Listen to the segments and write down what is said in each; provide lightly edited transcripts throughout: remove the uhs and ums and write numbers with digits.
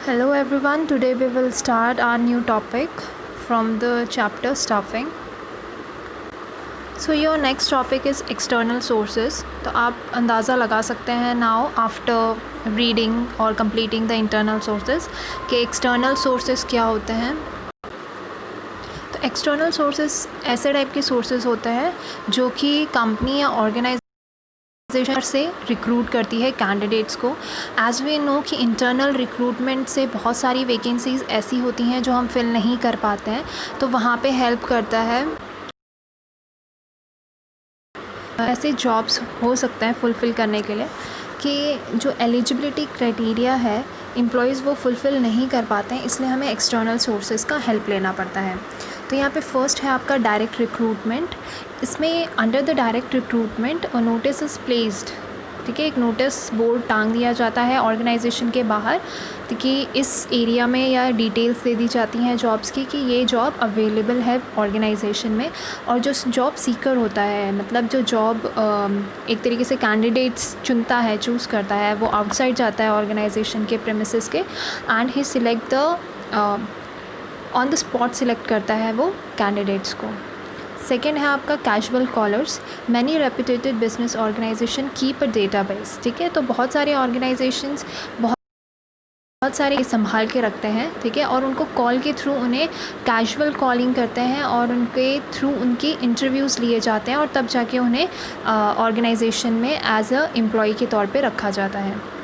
Hello everyone, today we will start our new topic from the chapter Staffing. So your next topic is external sources. तो आप अंदाज़ा लगा सकते हैं now after reading और completing the internal sources कि external sources क्या होते हैं. तो external sources ऐसे टाइप के sources होते हैं जो कि कंपनी या ऑर्गेनाइजेशन से रिक्रूट करती है कैंडिडेट्स को. एज़ वी नो कि इंटरनल रिक्रूटमेंट से बहुत सारी वैकेंसीज़ ऐसी होती हैं जो हम फिल नहीं कर पाते हैं, तो वहाँ पे हेल्प करता है. ऐसे जॉब्स हो सकते हैं फुलफ़िल करने के लिए कि जो एलिजिबिलिटी क्राइटेरिया है एम्प्लॉयज़ वो फुलफ़िल नहीं कर पाते हैं, इसलिए हमें एक्सटर्नल सोर्सेज का हेल्प लेना पड़ता है. तो यहाँ पे फर्स्ट है आपका डायरेक्ट रिक्रूटमेंट. इसमें under the direct recruitment notice is placed. ठीक है, एक नोटिस बोर्ड टांग दिया जाता है ऑर्गेनाइजेशन के बाहर कि इस एरिया में या डिटेल्स दे दी जाती हैं जॉब्स की कि ये जॉब अवेलेबल है ऑर्गेनाइजेशन में. और जो जॉब सीकर होता है, मतलब जो जॉब एक तरीके से कैंडिडेट्स चुनता है, चूज़ करता है, वो आउटसाइड जाता है ऑर्गेनाइजेशन के प्रेमिसेस के and he select the on the spot select करता है वो कैंडिडेट्स को. सेकेंड है आपका casual callers. Many reputed business organisation keep a database. ठीक है, तो बहुत सारे ऑर्गेनाइजेशंस बहुत सारे संभाल के रखते हैं. ठीक है, और उनको कॉल के थ्रू उन्हें कैजुअल कॉलिंग करते हैं और उनके थ्रू उनकी इंटरव्यूज़ लिए जाते हैं और तब जाके उन्हें ऑर्गेनाइजेशन में एज अ एम्प्लॉय के तौर पे रखा जाता है.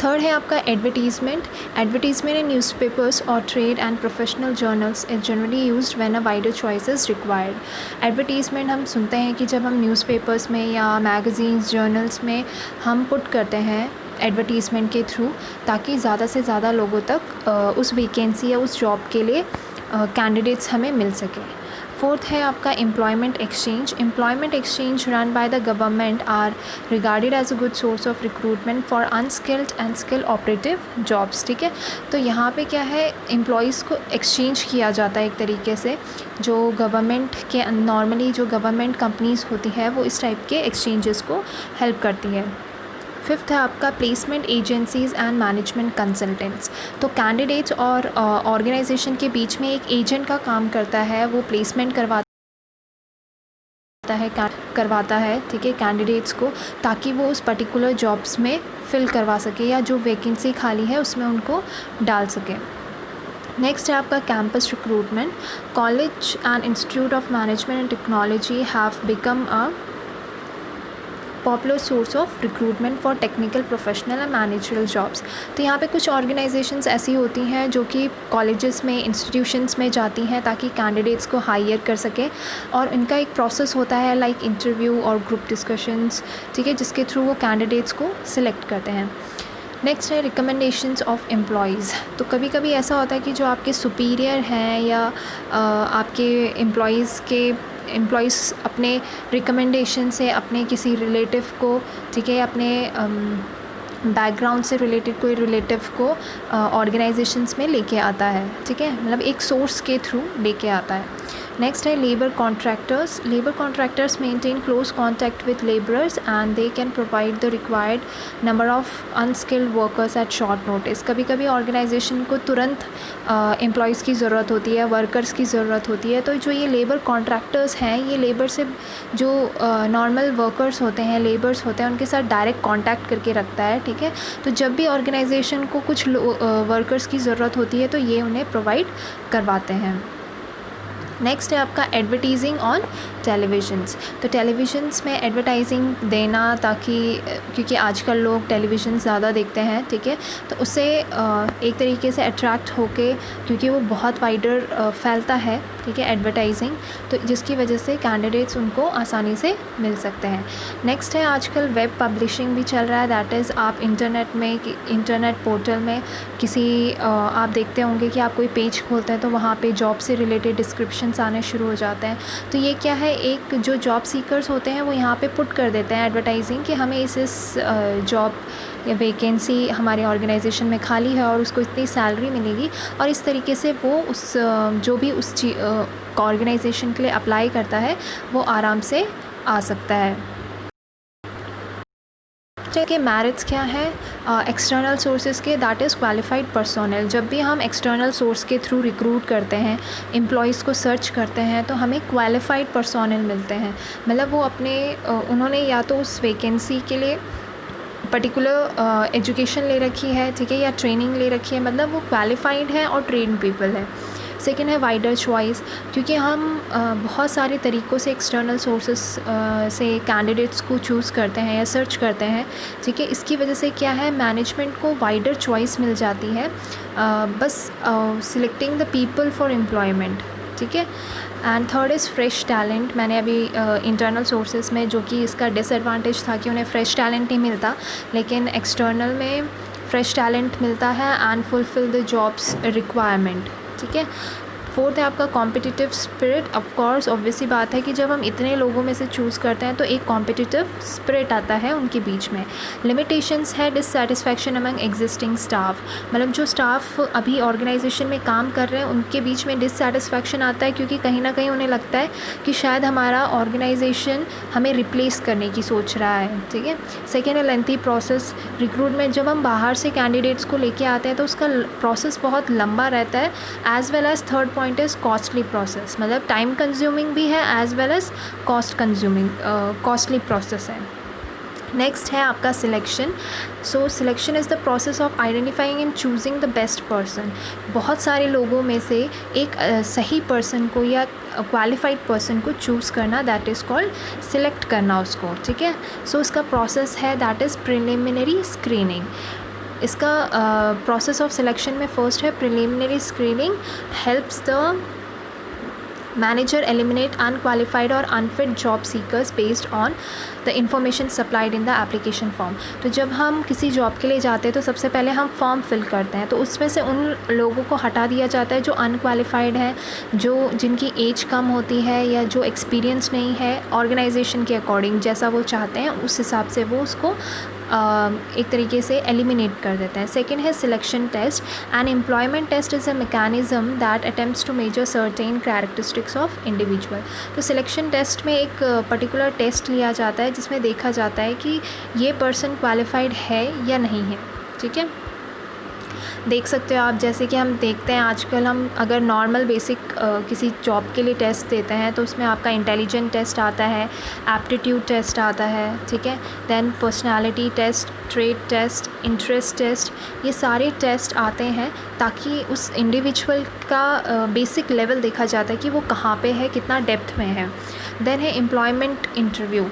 थर्ड है आपका एडवर्टीज़मेंट. एडवर्टीज़मेंट इन न्यूज़पेपर्स और trade and professional journals is generally used when a wider choice is required. Advertisement हम सुनते हैं कि जब हम न्यूज़पेपर्स में या मैगज़ीन्स जर्नल्स में हम पुट करते हैं एडवर्टीज़मेंट के थ्रू, ताकि ज़्यादा से ज़्यादा लोगों तक उस वैकेंसी या उस जॉब के लिए कैंडिडेट्स हमें मिल सके. फोर्थ है आपका employment exchange. Employment exchange run by the government are regarded as a good source of recruitment for unskilled and skill operative jobs. ठीक है, तो यहाँ पे क्या है, एम्प्लॉयज़ को एक्सचेंज किया जाता है एक तरीके से. जो गवर्नमेंट के नॉर्मली जो गवर्नमेंट कंपनीज़ होती है वो इस टाइप के एक्सचेंजेस को हेल्प करती है. फिफ्थ है आपका placement agencies and management consultants. तो कैंडिडेट्स और ऑर्गेनाइजेशन के बीच में एक एजेंट का काम करता है, वो प्लेसमेंट करवाता है ठीक है, कैंडिडेट्स को, ताकि वो उस पर्टिकुलर जॉब्स में फिल करवा सके या जो वैकेंसी खाली है उसमें उनको डाल सके. नेक्स्ट है आपका campus recruitment. College and institute of management and technology have become a popular source of recruitment for technical, professional and managerial jobs. तो यहाँ पे कुछ ऑर्गेनाइजेशंस ऐसी होती हैं जो कि कॉलेजेस में, इंस्टीट्यूशंस में जाती हैं ताकि कैंडिडेट्स को हायर कर सकें, और इनका एक प्रोसेस होता है लाइक इंटरव्यू और ग्रुप डिस्कशंस. ठीक है, जिसके थ्रू वो कैंडिडेट्स को सिलेक्ट करते हैं. नेक्स्ट है रिकमेंडेशंस ऑफ एम्प्लॉयज़. तो कभी कभी ऐसा होता है कि जो आपके सुपीरियर हैं या आपके एम्प्लॉयज़ अपने रिकमेंडेशन से अपने किसी रिलेटिव को, ठीक है, अपने बैकग्राउंड से रिलेटेड कोई रिलेटिव को ऑर्गेनाइजेशंस में लेके आता है. ठीक है, मतलब एक सोर्स के थ्रू लेके आता है. नेक्स्ट है labour contractors. Labour contractors maintain close contact with labourers and they can provide the required number of unskilled workers at short notice. कभी कभी ऑर्गेनाइजेशन को तुरंत एम्प्लॉयज़ की ज़रूरत होती है, वर्कर्स की ज़रूरत होती है. तो जो ये लेबर कॉन्ट्रैक्टर्स हैं, ये लेबर से जो नॉर्मल वर्कर्स होते हैं, लेबर्स होते हैं, उनके साथ डायरेक्ट कॉन्टैक्ट करके रखता है. ठीक है, तो जब भी ऑर्गेनाइजेशन को कुछ वर्कर्स की ज़रूरत होती है तो ये उन्हें प्रोवाइड करवाते हैं. नेक्स्ट है आपका एडवर्टीज़िंग ऑन टेलीविजन्स. तो टेलीविजन्स में एडवर्टाइजिंग देना, ताकि क्योंकि आजकल लोग टेलीविज़न ज़्यादा देखते हैं. ठीक है, तो उससे एक तरीके से अट्रैक्ट होके, क्योंकि वो बहुत वाइडर फैलता है, ठीक है, एडवर्टाइजिंग, तो जिसकी वजह से कैंडिडेट्स उनको आसानी से मिल सकते हैं. नेक्स्ट है आजकल वेब पब्लिशिंग भी चल रहा है. दैट इज़ आप इंटरनेट पोर्टल में किसी आप देखते होंगे कि आप कोई पेज खोलते हैं तो वहाँ पे जॉब से रिलेटेड डिस्क्रिप्शंस आने शुरू हो जाते हैं. तो ये क्या है, एक जो जॉब सीकर्स होते हैं वो यहाँ पे पुट कर देते हैं एडवर्टाइजिंग कि हमें इस जॉब या वैकेंसी हमारे ऑर्गेनाइजेशन में खाली है और उसको इतनी सैलरी मिलेगी, और इस तरीके से वो उस जो भी उस ऑर्गेनाइजेशन के लिए अप्लाई करता है वो आराम से आ सकता है. नेक्स्ट है कि मेरिट्स क्या है एक्सटर्नल सोर्सेज के, दैट इज़ क्वालिफाइड पर्सोनल। जब भी हम एक्सटर्नल सोर्स के थ्रू रिक्रूट करते हैं, एम्प्लॉयज़ को सर्च करते हैं, तो हमें क्वालिफाइड पर्सोनल मिलते हैं। मतलब वो उन्होंने या तो उस वैकेंसी के लिए पर्टिकुलर एजुकेशन ले रखी है, ठीक है, या ट्रेनिंग ले रखी है, मतलब वो क्वालिफाइड है और ट्रेन्ड पीपल है। सेकेंड है वाइडर चॉइस, क्योंकि हम बहुत सारे तरीक़ों से एक्सटर्नल सोर्सेस से कैंडिडेट्स को चूज़ करते हैं या सर्च करते हैं, ठीक है। इसकी वजह से क्या है, मैनेजमेंट को वाइडर चॉइस मिल जाती है बस selecting the people for employment, ठीक है। And third is fresh talent. मैंने अभी इंटरनल सोर्सेज में, जो कि इसका डिसएडवांटेज था कि उन्हें फ्रेश टैलेंट नहीं मिलता, लेकिन एक्सटर्नल में फ्रेश टैलेंट मिलता है and fulfil the jobs requirement, ठीक है। फोर्थ है आपका competitive spirit. Of course obvious सी बात है कि जब हम इतने लोगों में से चूज़ करते हैं तो एक कॉम्पिटिटिव स्पिरिट आता है उनके बीच में। लिमिटेशंस है डिससेटिस्फैक्शन अमंग एग्जिस्टिंग स्टाफ, मतलब जो स्टाफ अभी ऑर्गेनाइजेशन में काम कर रहे हैं उनके बीच में डिससेटिस्फैक्शन आता है, क्योंकि कहीं ना कहीं उन्हें लगता है कि शायद हमारा ऑर्गेनाइजेशन हमें रिप्लेस करने की सोच रहा है, ठीक है। सेकेंड है लेंथी प्रोसेस। रिक्रूटमेंट जब हम बाहर से कैंडिडेट्स को लेके आते हैं तो उसका प्रोसेस बहुत लंबा रहता है, as well as third point is costly process, मतलब टाइम कंज्यूमिंग भी है as well as costly process है। नेक्स्ट है आपका selection. So selection is the process of identifying and choosing the best person. बहुत सारे लोगों में से एक सही पर्सन को या क्वालिफाइड पर्सन को चूज़ करना, दैट इज़ कॉल्ड सिलेक्ट करना उसको, ठीक है। सो इसका प्रोसेस है दैट इज़ प्रिलिमिनरी स्क्रीनिंग। इसका प्रोसेस ऑफ सिलेक्शन में फर्स्ट है preliminary screening, helps the manager eliminate unqualified और unfit job seekers based on the information supplied in the application form. तो जब हम किसी जॉब के लिए जाते हैं तो सबसे पहले हम फॉर्म फिल करते हैं, तो उसमें से उन लोगों को हटा दिया जाता है जो अनक्वालिफाइड है, जिनकी एज कम होती है या जो एक्सपीरियंस नहीं है ऑर्गेनाइजेशन के अकॉर्डिंग जैसा वो चाहते हैं, उस हिसाब से वो उसको एक तरीके से एलिमिनेट कर देते हैं। सेकेंड है selection test. An employment test is a mechanism that attempts to measure certain characteristics of individual. तो सिलेक्शन टेस्ट में एक पर्टिकुलर टेस्ट लिया जाता है जिसमें देखा जाता है कि ये पर्सन क्वालिफाइड है या नहीं है, ठीक है। देख सकते हो आप, जैसे कि हम देखते हैं आजकल, हम अगर नॉर्मल बेसिक किसी जॉब के लिए टेस्ट देते हैं तो उसमें आपका इंटेलिजेंट टेस्ट आता है, एप्टीट्यूड टेस्ट आता है, ठीक है, then personality test, trade test, interest test, ये सारे टेस्ट आते हैं ताकि उस इंडिविजुअल का बेसिक लेवल देखा जाता है कि वो कहाँ पे है, कितना डेप्थ में है। देन है एम्प्लॉयमेंट इंटरव्यू।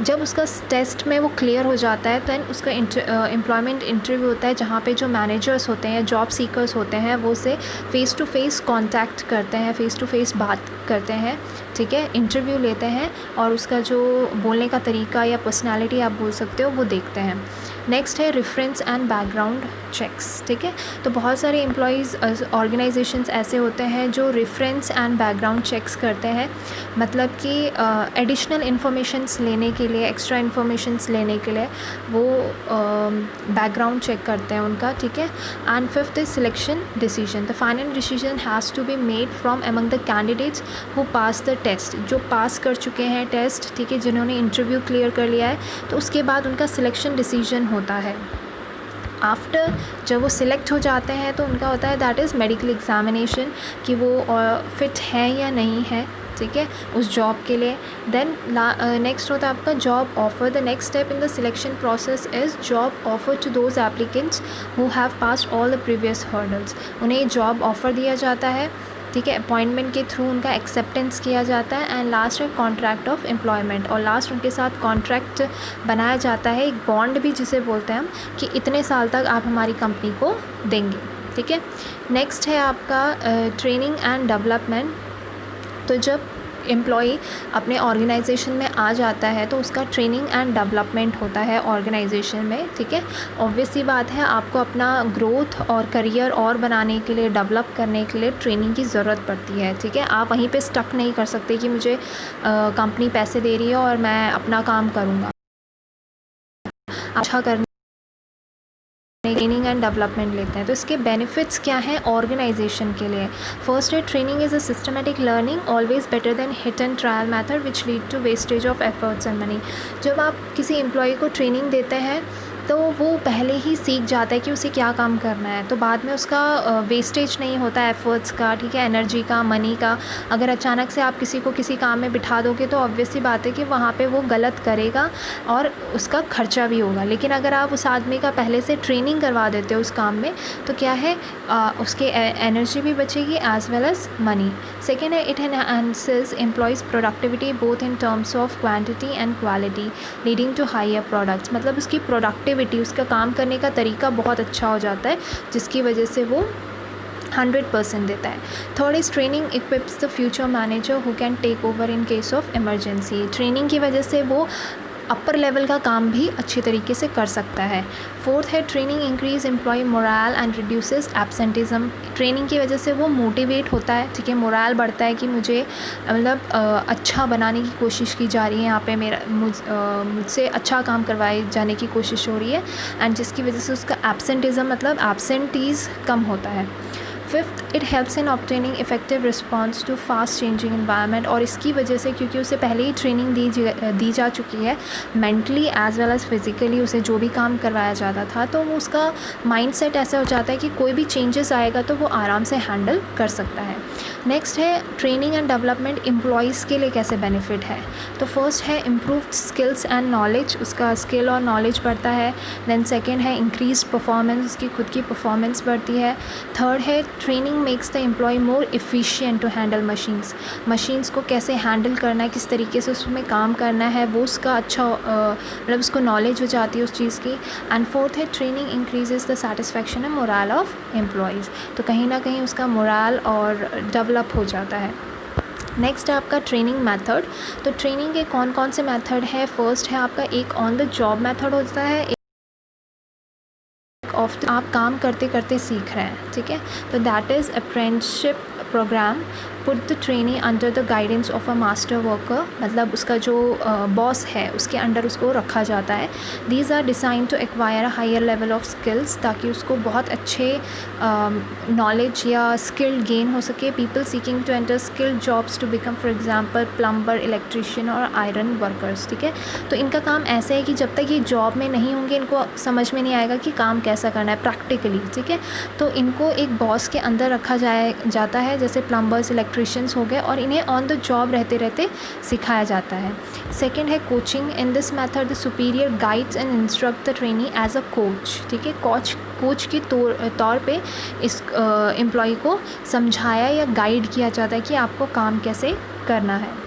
जब उसका टेस्ट में वो क्लियर हो जाता है देन उसका एम्प्लॉयमेंट इंटरव्यू होता है, जहाँ पे जो मैनेजर्स होते हैं, जॉब सीकर्स होते हैं, वो उसे फ़ेस टू फेस कांटेक्ट करते हैं, फ़ेस टू फेस बात करते हैं, ठीक है, इंटरव्यू लेते हैं और उसका जो बोलने का तरीका या पर्सनालिटी आप बोल सकते हो वो देखते हैं। नेक्स्ट है रेफरेंस एंड बैकग्राउंड चेक्स, ठीक है। तो बहुत सारे एम्प्लॉयज़ ऑर्गेनाइजेशंस ऐसे होते हैं जो रेफरेंस एंड बैकग्राउंड चेक्स करते हैं, मतलब कि एडिशनल इन्फॉर्मेशंस लेने के लिए, एक्स्ट्रा इन्फॉर्मेशंस लेने के लिए वो बैकग्राउंड चेक करते हैं उनका, ठीक है। And fifth is selection decision. The final decision has to be made from among the candidates who pass the test. जो पास कर चुके हैं टेस्ट, ठीक है, जिन्होंने इंटरव्यू क्लियर कर लिया है, तो उसके बाद उनका सिलेक्शन डिसीजन होता है। आफ्टर जब वो सिलेक्ट हो जाते हैं तो उनका होता है दैट इज़ मेडिकल एग्जामिनेशन, कि वो फिट है या नहीं है, ठीक है, उस जॉब के लिए। देन नेक्स्ट होता है आपका job offer. The next step in the selection process is job offer to those applicants who have passed all the previous hurdles. उन्हें जॉब ऑफ़र दिया जाता है, ठीक है, अपॉइंटमेंट के थ्रू उनका एक्सेप्टेंस किया जाता है। एंड लास्ट है कॉन्ट्रैक्ट ऑफ एम्प्लॉयमेंट, और लास्ट उनके साथ कॉन्ट्रैक्ट बनाया जाता है, एक बॉन्ड भी जिसे बोलते हैं हम, कि इतने साल तक आप हमारी कंपनी को देंगे, ठीक है। नेक्स्ट है आपका ट्रेनिंग एंड डेवलपमेंट। तो जब एम्प्लॉई अपने ऑर्गेनाइजेशन में आ जाता है तो उसका ट्रेनिंग एंड डेवलपमेंट होता है ऑर्गेनाइजेशन में, ठीक है। ऑब्वियस सी बात है, आपको अपना ग्रोथ और करियर और बनाने के लिए, डेवलप करने के लिए ट्रेनिंग की ज़रूरत पड़ती है, ठीक है। आप वहीं पे स्टक नहीं कर सकते कि मुझे कंपनी पैसे दे रही है और मैं अपना काम करूँगा। अच्छा करने ट्रेनिंग एंड डेवलपमेंट लेते हैं। तो इसके बेनिफिट्स क्या हैं ऑर्गेनाइजेशन के लिए? फर्स्ट है training is a systematic learning always better than hit and trial method which lead to wastage of efforts and money. जब आप किसी एम्प्लॉय को ट्रेनिंग देते हैं तो वो पहले ही सीख जाता है कि उसे क्या काम करना है, तो बाद में उसका वेस्टेज नहीं होता है एफ़र्ट्स का, ठीक है, एनर्जी का, मनी का। अगर अचानक से आप किसी को किसी काम में बिठा दोगे तो ऑब्वियस सी बात है कि वहाँ पे वो गलत करेगा और उसका खर्चा भी होगा। लेकिन अगर आप उस आदमी का पहले से ट्रेनिंग करवा देते हो उस काम में, तो क्या है, उसकी एनर्जी भी बचेगी as well as money. Second है, it enhances employees productivity both in terms of quantity and quality leading to higher products. मतलब उसकी प्रोडक्टिविटी, उसका काम करने का तरीका बहुत अच्छा हो जाता है, जिसकी वजह से वो 100% देता है। Third is training equips the future manager who can take over in case of emergency. Training की वजह से वो अपर लेवल का काम भी अच्छी तरीके से कर सकता है। फोर्थ है, training increase employ morale and reduces absenteeism. Training की वजह से वो मोटिवेट होता है, ठीक है, मोरल बढ़ता है कि मुझे मतलब अच्छा बनाने की कोशिश की जा रही है, यहाँ पे मुझसे अच्छा काम करवाए जाने की कोशिश हो रही है, एंड जिसकी वजह से उसका एब्सेंटिज्म मतलब एब्सेंटीज़ कम होता है। Fifth, it helps in obtaining effective response to fast changing environment. और इसकी वजह से, क्योंकि उसे पहले ही ट्रेनिंग दी जा चुकी है mentally as well as physically, उसे जो भी काम करवाया जाता था, तो वो उसका माइंडसेट ऐसा हो जाता है कि कोई भी चेंजेस आएगा तो वो आराम से हैंडल कर सकता है। नेक्स्ट है, ट्रेनिंग एंड डेवलपमेंट एम्प्लॉयज़ के लिए कैसे बेनिफिट है। तो फर्स्ट है इम्प्रूव्ड स्किल्स एंड नॉलेज, उसका स्किल और नॉलेज बढ़ता है। देन सेकेंड है इंक्रीज परफॉर्मेंस, उसकी खुद की परफॉर्मेंस बढ़ती है। थर्ड है, training makes the employ more efficient to handle machines को कैसे हैंडल करना है, किस तरीके से उसमें काम करना है, वो उसका अच्छा मतलब उसको नॉलेज हो जाती है उस चीज़ की। एंड फोर्थ है, training increases the satisfaction and moral of employees. तो कहीं ना कहीं उसका मोरल और डेवलप हो जाता है। नेक्स्ट है आपका ट्रेनिंग मेथड। तो ट्रेनिंग के कौन कौन से मेथड है। फर्स्ट है आपका एक ऑन द जॉब मेथड होता है, आप काम करते करते सीख रहे हैं, ठीक है, तो that is apprenticeship programme put the trainee under the guidance of a master worker. मतलब उसका जो बॉस है उसके अंडर उसको रखा जाता है। These are design to acquire a higher level of skills, ताकि उसको बहुत अच्छे नॉलेज या स्किल गेन हो सके। People seeking to enter skilled jobs to become for example plumber, electrician और आयरन वर्कर्स, ठीक है। तो इनका काम ऐसे है कि जब तक ये जॉब में नहीं होंगे इनको समझ में नहीं आएगा कि काम कैसा करना है प्रैक्टिकली, ठीक है। तो इनको एक बॉस के अंदर रखा जाता है, जैसे प्लम्बर्स, इलेक्ट्रिशियंस हो गए, और इन्हें ऑन द जॉब रहते रहते सिखाया जाता है। सेकेंड है coaching. In this method the superior guides and instruct the trainee as a coach, ठीक है। कोच के तौर पे इस एम्प्लॉय को समझाया या गाइड किया जाता है कि आपको काम कैसे करना है।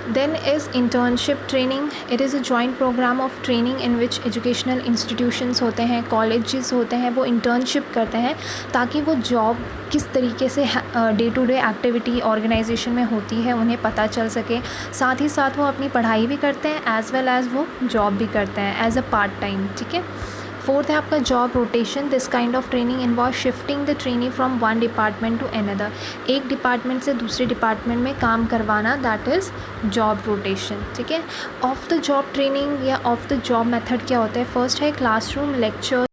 Then is internship training. It is a joint program of training in which educational institutions होते हैं, colleges होते हैं, वो internship करते हैं ताकि वो job किस तरीके से day to day activity organisation में होती है उन्हें पता चल सके। साथ ही साथ वो अपनी पढ़ाई भी करते हैं एज़ वेल एज़ वो जॉब भी करते हैं एज अ पार्ट टाइम, ठीक है। फोर्थ है आपका job rotation. This kind of training involve shifting the trainee from one department to another. एक डिपार्टमेंट से दूसरे डिपार्टमेंट में काम करवाना, दैट इज़ जॉब रोटेशन, ठीक है। ऑफ द जॉब ट्रेनिंग या ऑफ द जॉब मेथड क्या होता है। फर्स्ट है classroom lecture,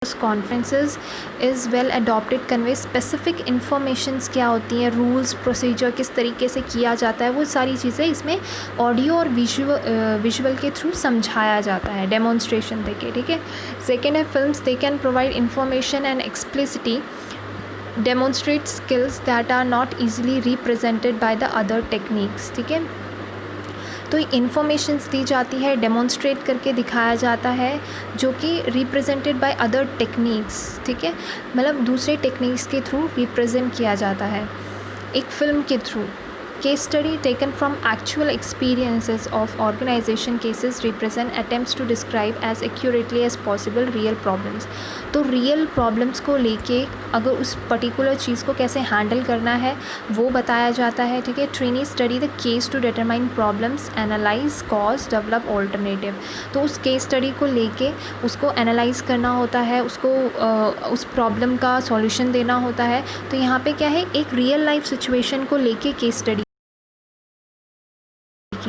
conferences is well adopted convey specific informations क्या होती हैं, रूल्स प्रोसीजर किस तरीके से किया जाता है, वो सारी चीज़ें इसमें ऑडियो और विजुअल के थ्रू समझाया जाता है, डेमोन्स्ट्रेशन देके, ठीक है। सेकेंड है films. They can provide information and explicitly demonstrate skills that are not easily represented by the other techniques, ठीक है। तो इन्फॉर्मेशंस दी जाती है, डेमोन्स्ट्रेट करके दिखाया जाता है, जो कि रिप्रेजेंटेड बाय अदर टेक्निक्स, ठीक है, मतलब दूसरे टेक्निक्स के थ्रू रिप्रेजेंट किया जाता है एक फ़िल्म के through. Case study taken from actual experiences of organisation cases represent attempts to describe as accurately as possible real problems. तो रियल प्रॉब्लम्स को लेके अगर उस पर्टिकुलर चीज़ को कैसे हैंडल करना है वो बताया जाता है, ठीक है। Trainee study the case to determine problems, analyse cause, develop alternative. तो उस केस स्टडी को लेके उसको एनालाइज करना होता है, उसको उस प्रॉब्लम का सॉल्यूशन देना होता है। तो यहाँ पे क्या है, एक रियल लाइफ सिचुएशन को लेके case study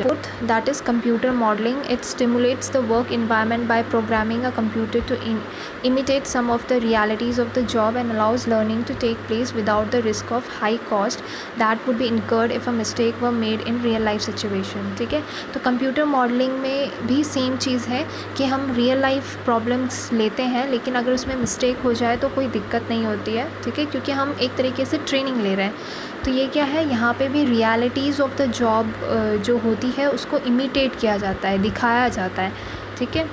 Fourth, that is computer modeling. It stimulates the work environment by programming a computer to imitate some of the realities of the job and allows learning to take place without the risk of high cost that would be incurred if a mistake were made in real life situation. ठीक है, तो computer modelling में भी same चीज़ है कि हम real life problems लेते हैं, लेकिन अगर उसमें मिस्टेक हो जाए तो कोई दिक्कत नहीं होती है, ठीक है, क्योंकि हम एक तरीके से ट्रेनिंग ले रहे हैं। तो ये क्या है, यहाँ पे भी रियलिटीज़ ऑफ द जॉब जो होती है उसको इमिटेट किया जाता है, दिखाया जाता है, ठीक है।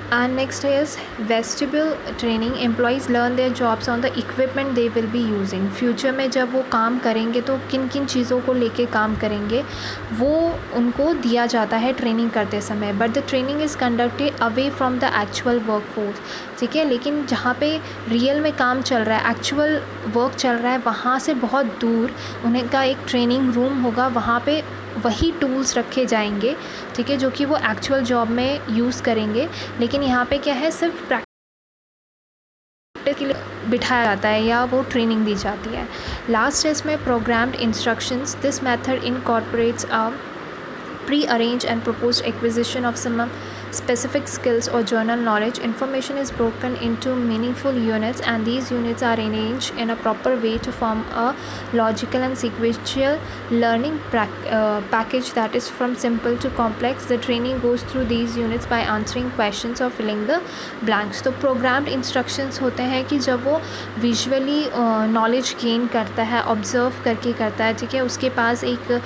And next is vestibule training. Employees learn their jobs on the equipment they will be using. Future में जब वो काम करेंगे तो किन किन चीज़ों को लेके काम करेंगे वो उनको दिया जाता है ट्रेनिंग करते समय। But the training is conducted away from the actual work force, ठीक है, लेकिन जहाँ पे रियल में काम चल रहा है, एक्चुअल वर्क चल रहा है, वहाँ से बहुत दूर उन्हें का एक ट्रेनिंग रूम होगा, वहाँ पे वही टूल्स रखे जाएंगे, ठीक है, जो कि वो एक्चुअल जॉब में यूज़ करेंगे। लेकिन यहाँ पे क्या है, सिर्फ प्रैक्टिस के लिए बिठाया जाता है या वो ट्रेनिंग दी जाती है। लास्ट है इसमें programmed instructions. This method incorporates a pre-arranged and proposed acquisition of some specific skills or journal knowledge. Information is broken into meaningful units and these units are arranged in a proper way to form a logical and sequential learning package that is from simple to complex. The training goes through these units by answering questions or filling the blanks. तो programmed instructions होते हैं कि जब वो visually knowledge gain करता है, observe करके करता है, ठीक है, उसके पास एक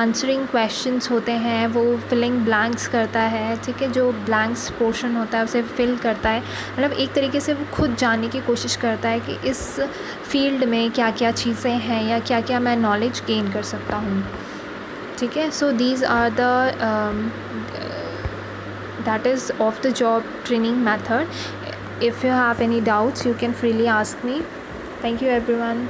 answering questions होते हैं, वो फिलिंग ब्लैंक्स करता है, ठीक है, जो ब्लैंक्स पोर्शन होता है उसे फिल करता है, मतलब एक तरीके से वो खुद जानने की कोशिश करता है कि इस फील्ड में क्या क्या चीज़ें हैं या क्या क्या मैं नॉलेज गेन कर सकता हूँ, ठीक है। So these are the that is of the job training method. If you have any doubts you can freely ask me. Thank you everyone.